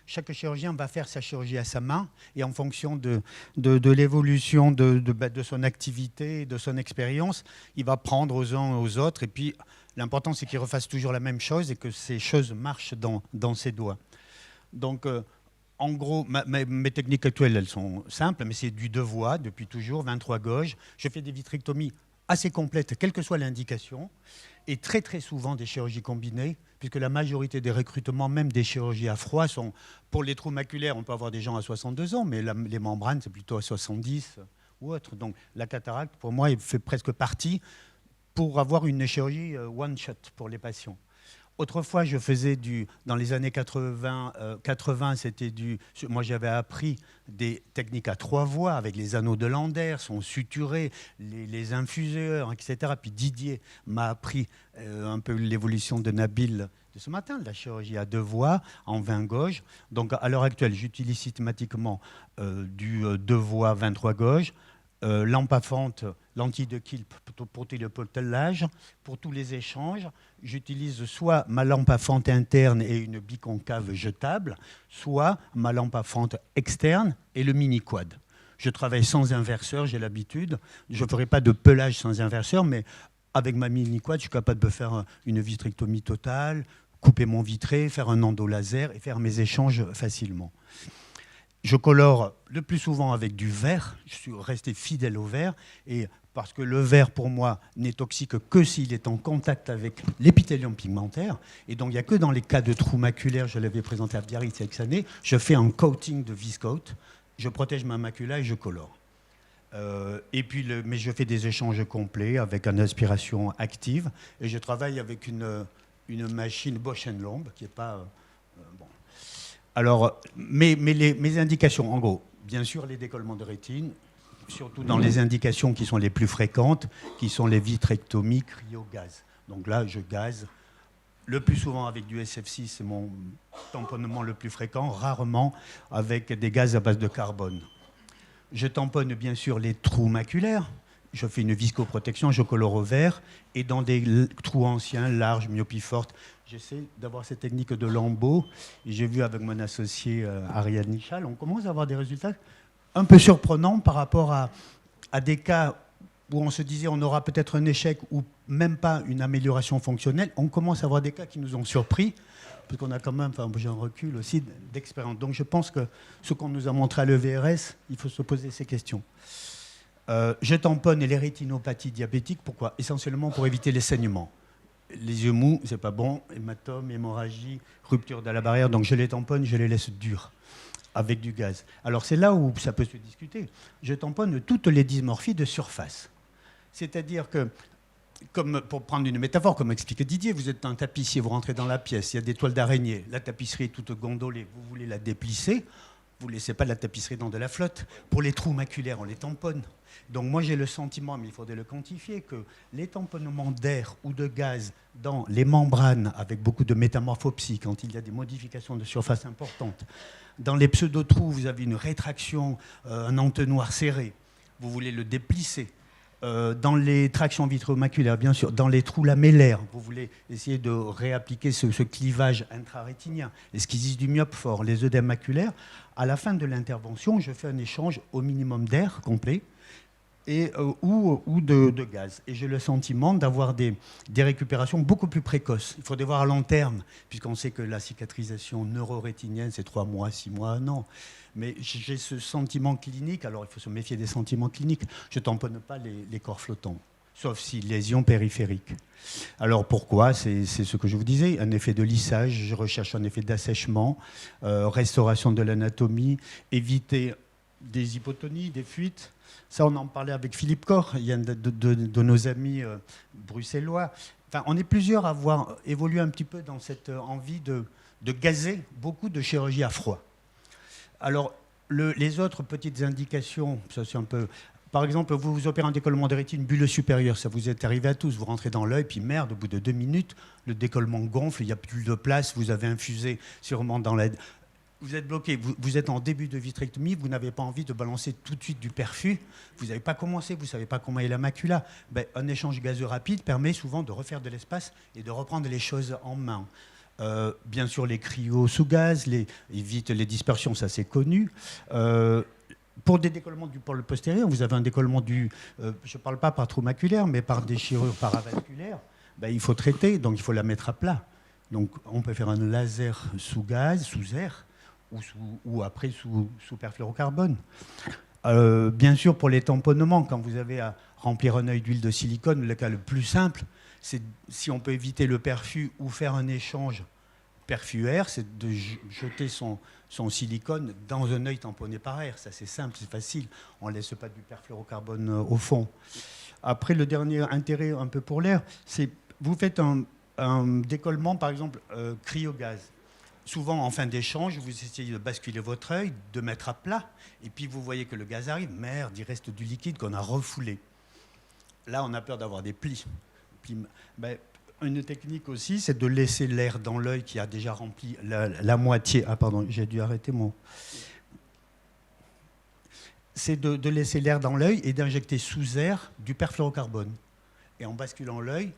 Chaque chirurgien va faire sa chirurgie à sa main et en fonction de l'évolution de son activité, de son expérience, il va prendre aux uns et aux autres. Et puis, l'important, c'est qu'il refasse toujours la même chose et que ces choses marchent dans ses doigts. Donc, en gros, mes techniques actuelles, elles sont simples, mais c'est du 2 voies depuis toujours, 23 gauges. Je fais des vitrectomies assez complètes, quelle que soit l'indication, et très très souvent des chirurgies combinées, puisque la majorité des recrutements, même des chirurgies à froid, sont pour les trous maculaires. On peut avoir des gens à 62 ans, mais les membranes, c'est plutôt à 70 ou autre. Donc la cataracte, pour moi, elle fait presque partie pour avoir une chirurgie one-shot pour les patients. Autrefois, je faisais dans les années 80, c'était moi j'avais appris des techniques à 3 voies avec les anneaux de Landers, sont suturés, les infuseurs, etc. Puis Didier m'a appris un peu l'évolution de Nabil de ce matin, de la chirurgie à 2 voies en 20 gauges. Donc à l'heure actuelle, j'utilise systématiquement du 2 voies, 23 gauges. Lampe à fente, lentille de Kilp pour tout le potelage. Pour tous les échanges, j'utilise soit ma lampe à fente interne et une biconcave jetable, soit ma lampe à fente externe et le mini-quad. Je travaille sans inverseur, j'ai l'habitude. Je ne ferai pas de pelage sans inverseur, mais avec ma mini-quad, je suis capable de faire une vitrectomie totale, couper mon vitré, faire un endo laser et faire mes échanges facilement. Je colore le plus souvent avec du vert. Je suis resté fidèle au vert. Et parce que le vert, pour moi, n'est toxique que s'il est en contact avec l'épithélium pigmentaire. Et donc, il n'y a que dans les cas de trous maculaires, je l'avais présenté à Biarritz il y a quelques années, je fais un coating de Viscoat. Je protège ma macula et je colore. Mais je fais des échanges complets avec une aspiration active. Et je travaille avec une machine Bausch & Lomb qui n'est pas... bon. Alors, mes indications, en gros, bien sûr, les décollements de rétine, surtout dans les indications qui sont les plus fréquentes, qui sont les vitrectomies cryo-gaz. Donc là, je gaze le plus souvent avec du SF6, c'est mon tamponnement le plus fréquent, rarement avec des gaz à base de carbone. Je tamponne bien sûr les trous maculaires. Je fais une viscoprotection, je colore au vert. Et dans des trous anciens, larges, myopie forte, j'essaie d'avoir cette technique de lambeau. Et j'ai vu avec mon associé Ariel Nichal, on commence à avoir des résultats un peu surprenants par rapport à des cas où on se disait on aura peut-être un échec ou même pas une amélioration fonctionnelle. On commence à avoir des cas qui nous ont surpris, parce qu'on a quand même, enfin j'ai un recul aussi d'expérience. Donc je pense que ce qu'on nous a montré à l'EVRS, il faut se poser ces questions. Je tamponne les rétinopathies diabétiques. Pourquoi? Essentiellement pour éviter les saignements. Les yeux mous, c'est pas bon. Hématome, hémorragie, rupture de la barrière. Donc je les tamponne, je les laisse durs avec du gaz. Alors c'est là où ça peut se discuter. Je tamponne toutes les dysmorphies de surface. C'est-à-dire que, comme pour prendre une métaphore, comme expliquait Didier, vous êtes un tapissier, vous rentrez dans la pièce, il y a des toiles d'araignée, la tapisserie est toute gondolée, vous voulez la déplisser, vous ne laissez pas la tapisserie dans de la flotte. Pour les trous maculaires, on les tamponne. Donc moi j'ai le sentiment, mais il faudrait le quantifier, que les tamponnements d'air ou de gaz dans les membranes avec beaucoup de métamorphopsie, quand il y a des modifications de surface importantes, dans les pseudo-trous, vous avez une rétraction, un entonnoir serré, vous voulez le déplisser. Dans les tractions vitromaculaires, bien sûr, dans les trous lamellaires, vous voulez essayer de réappliquer ce clivage intrarétinien, les schisis du myope fort, les œdèmes maculaires. À la fin de l'intervention, je fais un échange au minimum d'air complet ou de gaz. Et j'ai le sentiment d'avoir des récupérations beaucoup plus précoces. Il faudrait voir à long terme, puisqu'on sait que la cicatrisation neurorétinienne, c'est 3 mois, 6 mois, 1 an. Mais j'ai ce sentiment clinique, alors il faut se méfier des sentiments cliniques. Je ne tamponne pas les corps flottants, sauf si lésion périphérique. Alors pourquoi? C'est ce que je vous disais, un effet de lissage, je recherche un effet d'assèchement, restauration de l'anatomie, éviter des hypotonies, des fuites. Ça, on en parlait avec Philippe Corr, il y a de nos amis bruxellois. Enfin, on est plusieurs à avoir évolué un petit peu dans cette envie de gazer beaucoup de chirurgie à froid. Alors, les autres petites indications, ça c'est un peu... Par exemple, vous opérez un décollement de rétine bulle supérieure, ça vous est arrivé à tous, vous rentrez dans l'œil, puis merde, au bout de 2 minutes, le décollement gonfle, il n'y a plus de place, vous avez infusé sûrement dans l'aide. Vous êtes bloqué, vous êtes en début de vitrectomie, vous n'avez pas envie de balancer tout de suite du perfus, vous n'avez pas commencé, vous ne savez pas comment est la macula. Un échange gazeux rapide permet souvent de refaire de l'espace et de reprendre les choses en main. Bien sûr, les cryos sous gaz, évite les dispersions, ça c'est connu. Pour des décollements du pôle postérieur, vous avez un décollement je ne parle pas par trou maculaire, mais par déchirure paravasculaire, ben, il faut traiter, donc il faut la mettre à plat. Donc on peut faire un laser sous gaz, sous air, ou après sous perfluorocarbone. Bien sûr, pour les tamponnements, quand vous avez à remplir un œil d'huile de silicone, le cas le plus simple, c'est si on peut éviter le perfus ou faire un échange perfus-air, c'est de jeter son silicone dans un œil tamponné par air. Ça, c'est simple, c'est facile. On ne laisse pas du perfluorocarbone au fond. Après, le dernier intérêt un peu pour l'air, c'est vous faites un décollement, par exemple, cryogaz. Souvent, en fin d'échange, vous essayez de basculer votre œil, de mettre à plat, et puis vous voyez que le gaz arrive. Merde, il reste du liquide qu'on a refoulé. Là, on a peur d'avoir des plis. Ben, une technique aussi, c'est de laisser l'air dans l'œil qui a déjà rempli la moitié. Ah, pardon, j'ai dû arrêter mon... C'est de laisser l'air dans l'œil et d'injecter sous air du perfluorocarbone. Et en basculant l'œil,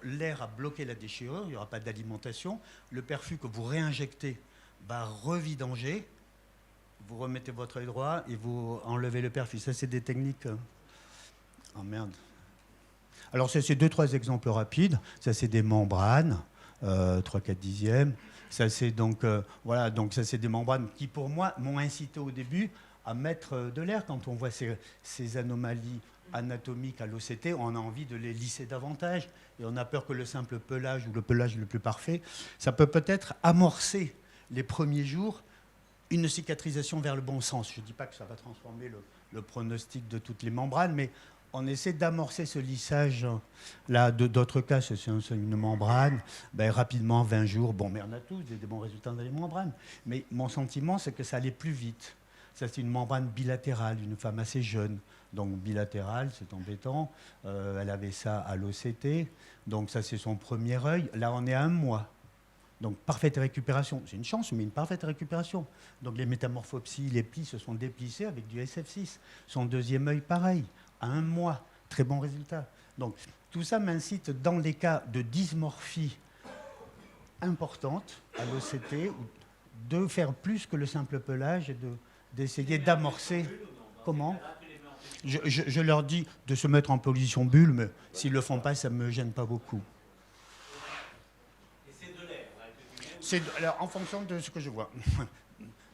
l'air a bloqué la déchirure, il n'y aura pas d'alimentation. Le perfus que vous réinjectez va revidanger. Vous remettez votre œil droit et vous enlevez le perfus. Ça, c'est des techniques... Oh merde. Alors, ça, c'est 2-3 exemples rapides. Ça, c'est des membranes, 3-4 dixièmes. Ça, c'est donc... voilà, donc ça, c'est des membranes qui, pour moi, m'ont incité au début à mettre de l'air. Quand on voit ces anomalies anatomiques à l'OCT, on a envie de les lisser davantage et on a peur que le simple pelage ou le pelage le plus parfait, ça peut peut-être amorcer les premiers jours une cicatrisation vers le bon sens. Je ne dis pas que ça va transformer le pronostic de toutes les membranes, mais on essaie d'amorcer ce lissage. Là, d'autres cas, c'est une membrane, ben, rapidement, 20 jours, bon, mais on a tous des bons résultats dans les membranes. Mais mon sentiment, c'est que ça allait plus vite. Ça, c'est une membrane bilatérale, une femme assez jeune. Donc bilatérale, c'est embêtant. Elle avait ça à l'OCT. Donc ça, c'est son premier œil. Là, on est à 1 mois. Donc parfaite récupération. C'est une chance, mais une parfaite récupération. Donc les métamorphopsies, les plis se sont déplissés avec du SF6. Son deuxième œil, pareil, à 1 mois. Très bon résultat. Donc tout ça m'incite, dans les cas de dysmorphie importante à l'OCT, de faire plus que le simple pelage et d'essayer d'amorcer. Comment ? Je leur dis de se mettre en position bulle, mais s'ils ne le font pas, ça ne me gêne pas beaucoup. Et c'est de l'air. Alors, en fonction de ce que je vois.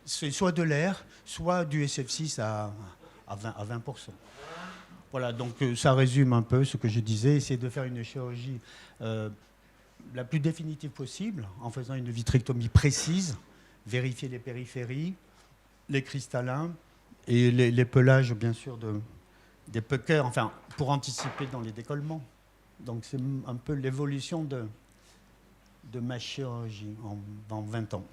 C'est soit de l'air, soit du SF6 à 20%. Voilà, donc ça résume un peu ce que je disais. Essayer de faire une chirurgie la plus définitive possible, en faisant une vitrectomie précise, vérifier les périphéries, les cristallins, et les pelages, bien sûr, des puckers, enfin, pour anticiper dans les décollements. Donc, c'est un peu l'évolution de ma chirurgie en 20 ans.